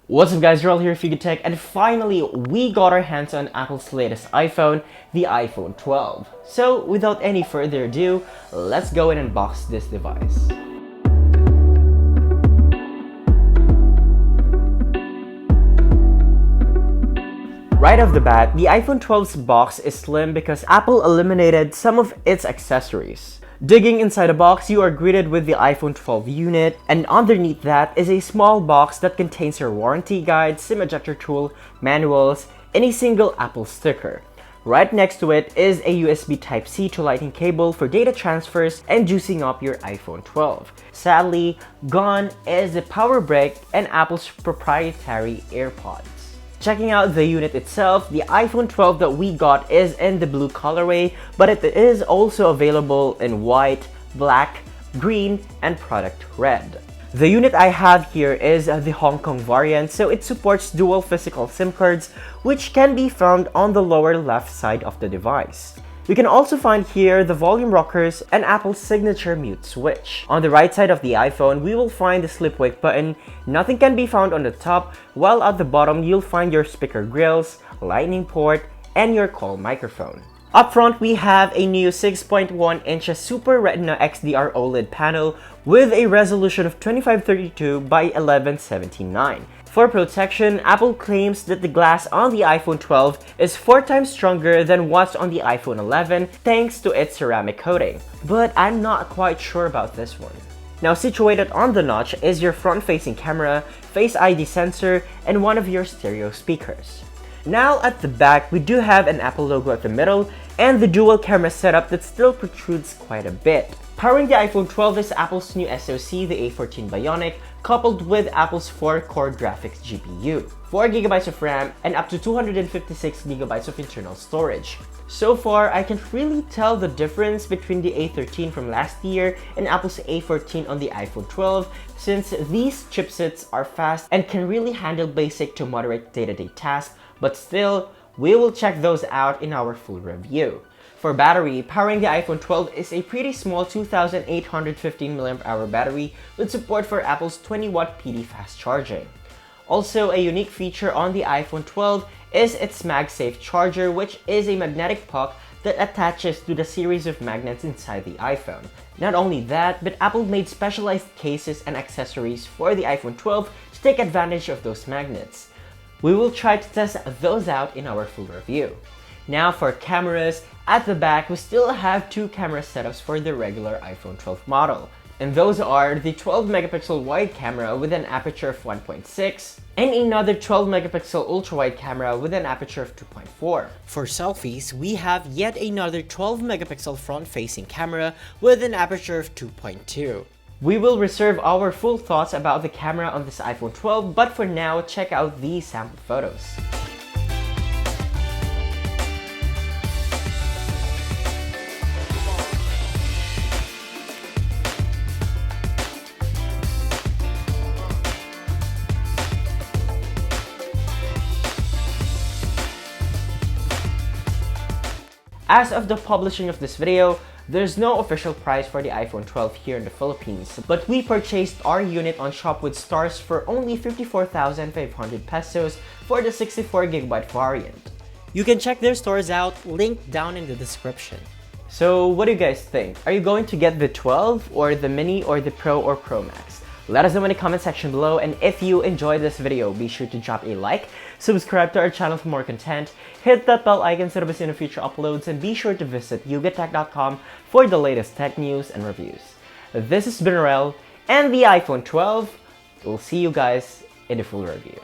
What's up guys, Earl here, Tech, and finally we got our hands on Apple's latest iPhone, the iPhone 12. So without any further ado, let's go and unbox this device. Right off the bat, the iPhone 12's box is slim because Apple eliminated some of its accessories. Digging inside the box, you are greeted with the iPhone 12 unit, and underneath that is a small box that contains your warranty guide, SIM ejector tool, manuals, and a single Apple sticker. Right next to it is a USB Type-C to Lightning cable for data transfers and juicing up your iPhone 12. Sadly, gone is the power brick and Apple's proprietary AirPods. Checking out the unit itself, the iPhone 12 that we got is in the blue colorway, but it is also available in white, black, green, and product red. The unit I have here is the Hong Kong variant, so it supports dual physical SIM cards, which can be found on the lower left side of the device. You can also find here the volume rockers and Apple's signature mute switch. On the right side of the iPhone, we will find the sleep wake button. Nothing can be found on the top, while at the bottom you'll find your speaker grills, lightning port, and your call microphone. Up front, we have a new 6.1 inches Super Retina XDR OLED panel with a resolution of 2532 by 1179. For protection, Apple claims that the glass on the iPhone 12 is 4 times stronger than what's on the iPhone 11 thanks to its ceramic coating. But I'm not quite sure about this one. Now situated on the notch is your front-facing camera, Face ID sensor, and one of your stereo speakers. Now at the back, we do have an Apple logo at the middle and the dual camera setup that still protrudes quite a bit. Powering the iPhone 12 is Apple's new SoC, the A14 Bionic, coupled with Apple's 4-core graphics GPU, 4GB of RAM, and up to 256GB of internal storage. So far, I can't really tell the difference between the A13 from last year and Apple's A14 on the iPhone 12, since these chipsets are fast and can really handle basic to moderate day-to-day tasks, but still, we will check those out in our full review. For battery, powering the iPhone 12 is a pretty small 2815 mAh battery with support for Apple's 20-watt PD fast charging. Also, a unique feature on the iPhone 12 is its MagSafe Charger, which is a magnetic puck that attaches to the series of magnets inside the iPhone. Not only that, but Apple made specialized cases and accessories for the iPhone 12 to take advantage of those magnets. We will try to test those out in our full review. Now for cameras, at the back we still have 2 camera setups for the regular iPhone 12 model. And those are the 12 megapixel wide camera with an aperture of 1.6 and another 12 megapixel ultra wide camera with an aperture of 2.4. For selfies, we have yet another 12 megapixel front facing camera with an aperture of 2.2. We will reserve our full thoughts about the camera on this iPhone 12, but for now, check out these sample photos. As of the publishing of this video, there's no official price for the iPhone 12 here in the Philippines, but we purchased our unit on Shop with Stars for only 54,500 pesos for the 64GB variant. You can check their stores out, linked down in the description. So what do you guys think? Are you going to get the 12 or the Mini or the Pro or Pro Max? Let us know in the comment section below, and if you enjoyed this video, be sure to drop a like, subscribe to our channel for more content, hit that bell icon so to be seen in future uploads, and be sure to visit yugatech.com for the latest tech news and reviews. This has been Rel and the iPhone 12. We'll see you guys in the full review.